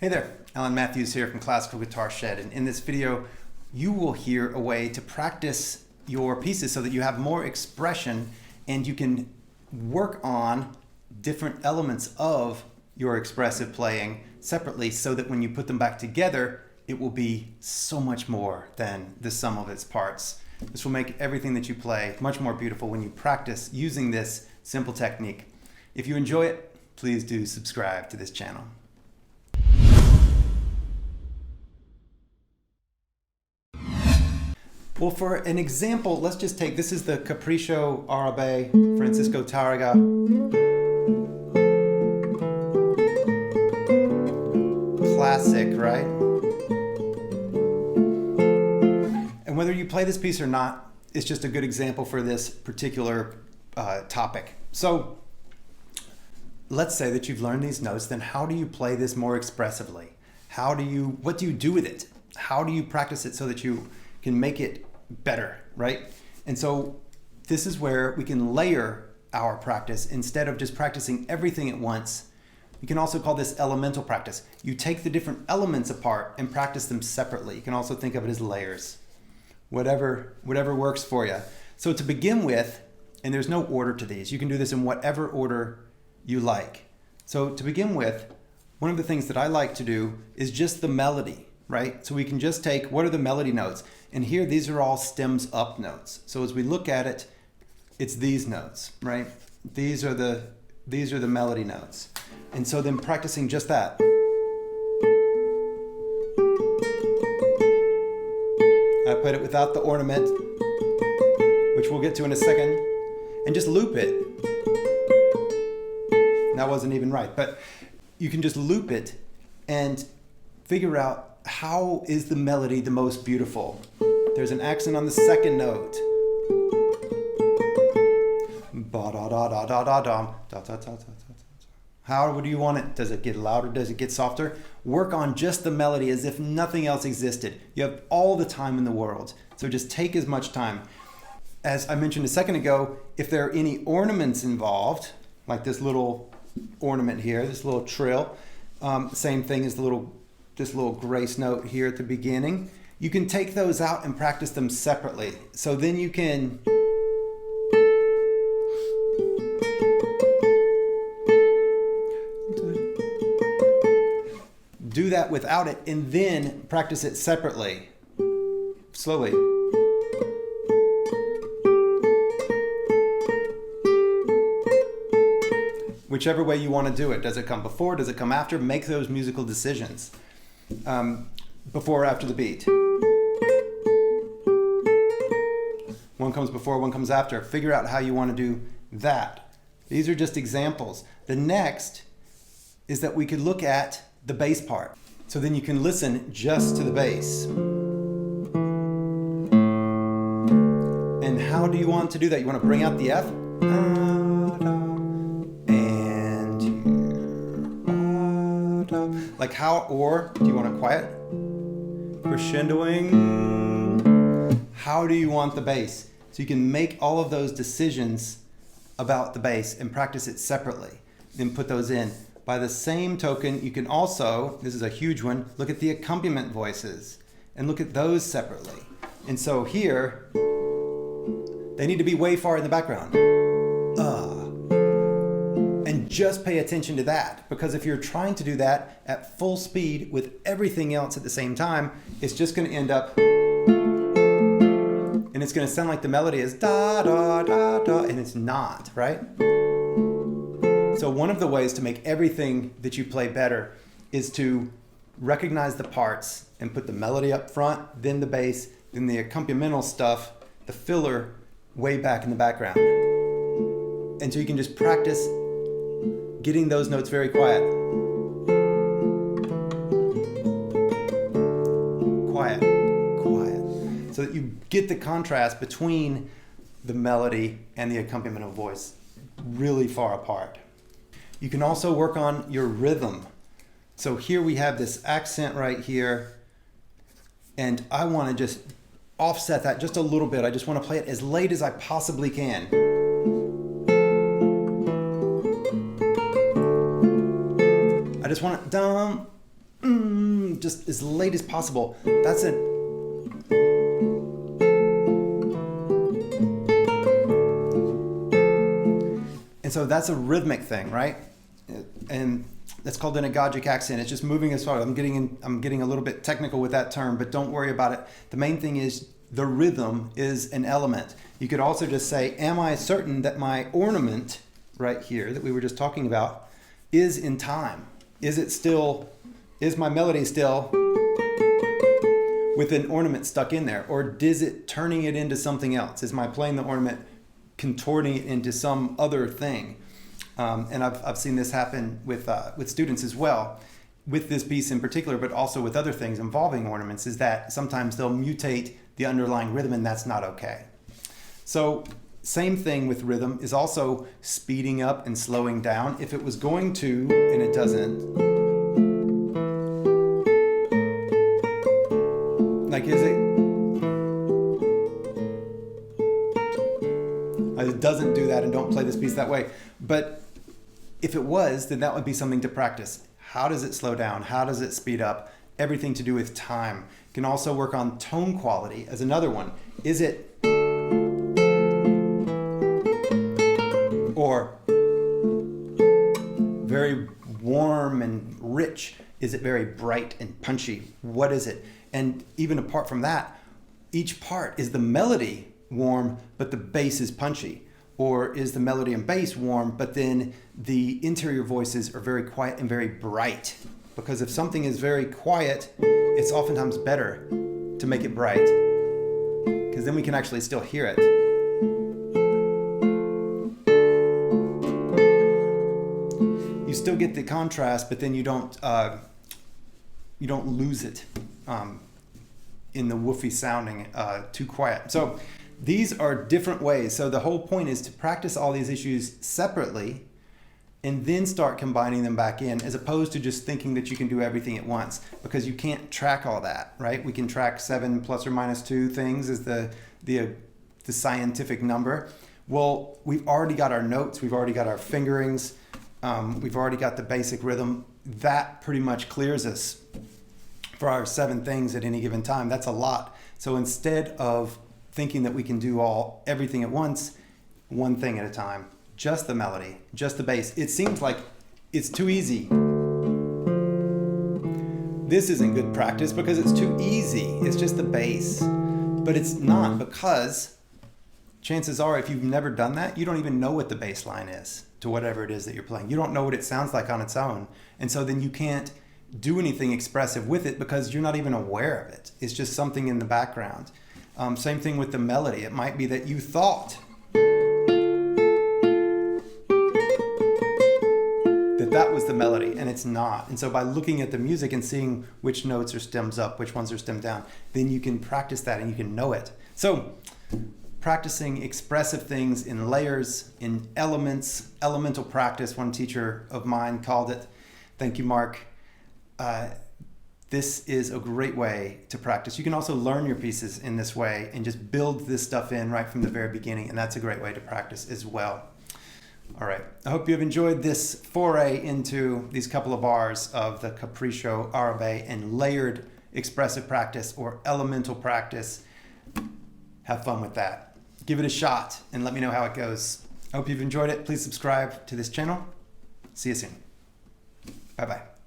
Hey there, Alan Matthews here from Classical Guitar Shed, and in this video you will hear a way to practice your pieces so that you have more expression and you can work on different elements of your expressive playing separately so that when you put them back together it will be so much more than the sum of its parts. This will make everything that you play much more beautiful when you practice using this simple technique. If you enjoy it, please do subscribe to this channel. Well, for an example, let's just take, this is the Capriccio Arabe Francisco Tarraga. Classic, right? And whether you play this piece or not, it's just a good example for this particular topic. So let's say that you've learned these notes, then how do you play this more expressively? What do you do with it? How do you practice it so that you can make it better, right? And so this is where we can layer our practice instead of just practicing everything at once. You can also call this elemental practice. You take the different elements apart and practice them separately. You can also think of it as layers. Whatever works for you. So to begin with, and there's no order to these, you can do this in whatever order you like. So to begin with, one of the things that I like to do is just the melody, right? So we can just take, what are the melody notes? And here, these are all stems up notes. So as we look at it, it's these notes, right? These are the melody notes. And so then practicing just that. I played it without the ornament, which we'll get to in a second, and just loop it. That wasn't even right, but you can just loop it and figure out how is the melody the most beautiful. There's an accent on the second note. How do you want it? Does it get louder? Does it get softer? Work on just the melody as if nothing else existed. You have all the time in the world. So just take as much time. As I mentioned a second ago, if there are any ornaments involved, like this little ornament here, this little trill, same thing as this little grace note here at the beginning, you can take those out and practice them separately. So then you can do that without it and then practice it separately, slowly. Whichever way you want to do it. Does it come before? Does it come after? Make those musical decisions. Before or after the beat. One comes before, one comes after. Figure out how you want to do that. These are just examples. The next is that we could look at the bass part. So then you can listen just to the bass. And how do you want to do that? You want to bring out the F? And here. Like how, or do you want to quiet? Crescendoing. How do you want the bass? So you can make all of those decisions about the bass and practice it separately. Then put those in. By the same token, you can also, this is a huge one, look at the accompaniment voices and look at those separately. And so here, they need to be way far in the background. And just pay attention to that, because if you're trying to do that at full speed with everything else at the same time, it's just going to end up, and it's going to sound like the melody is da da da da, and it's not, right? So one of the ways to make everything that you play better is to recognize the parts and put the melody up front, then the bass, then the accompanimental stuff, the filler, way back in the background. And so you can just practice getting those notes very quiet. Quiet, quiet. So that you get the contrast between the melody and the accompaniment voice really far apart. You can also work on your rhythm. So here we have this accent right here, and I want to just offset that just a little bit. I just want to play it as late as I possibly can. I just want it dum, just as late as possible. That's it. And so that's a rhythmic thing, right? And that's called an agogic accent. It's just moving as far. I'm getting a little bit technical with that term, but don't worry about it. The main thing is the rhythm is an element. You could also just say, am I certain that my ornament right here that we were just talking about is in time? Is my melody still with an ornament stuck in there? Or is it turning it into something else? Is my playing the ornament contorting it into some other thing? And I've seen this happen with students as well, with this piece in particular, but also with other things involving ornaments, is that sometimes they'll mutate the underlying rhythm, and that's not okay. So same thing with rhythm is also speeding up and slowing down. If it was going to, and it doesn't, like is it? It doesn't do that, and don't play this piece that way. But if it was, then that would be something to practice. How does it slow down? How does it speed up? Everything to do with time. You can also work on tone quality as another one. Is it or very warm and rich? Is it very bright and punchy? What is it? And even apart from that, each part, is the melody warm but the bass is punchy? Or is the melody and bass warm but then the interior voices are very quiet and very bright? Because if something is very quiet, it's oftentimes better to make it bright, because then we can actually still hear it. You still get the contrast, but then you don't lose it in the woofy sounding too quiet. So these are different ways. So the whole point is to practice all these issues separately and then start combining them back in, as opposed to just thinking that you can do everything at once, because you can't track all that, right? We can track 7 plus or minus 2 things as the scientific number. Well, we've already got our notes, we've already got our fingerings, we've already got the basic rhythm. That pretty much clears us for our 7 things at any given time. That's a lot. So instead of thinking that we can do everything at once, one thing at a time. Just the melody, just the bass. It seems like it's too easy. This isn't good practice because it's too easy. It's just the bass. But it's not, because chances are if you've never done that, you don't even know what the bass line is to whatever it is that you're playing. You don't know what it sounds like on its own. And so then you can't do anything expressive with it because you're not even aware of it. It's just something in the background. Same thing with the melody. It might be that you thought that was the melody, and it's not. And so by looking at the music and seeing which notes are stems up, which ones are stemmed down, then you can practice that and you can know it. So practicing expressive things in layers, in elements, elemental practice, one teacher of mine called it. Thank you, Mark. This is a great way to practice. You can also learn your pieces in this way and just build this stuff in right from the very beginning, and that's a great way to practice as well. All right, I hope you've enjoyed this foray into these couple of bars of the Capriccio Arabe and layered expressive practice or elemental practice. Have fun with that. Give it a shot and let me know how it goes. I hope you've enjoyed it. Please subscribe to this channel. See you soon. Bye-bye.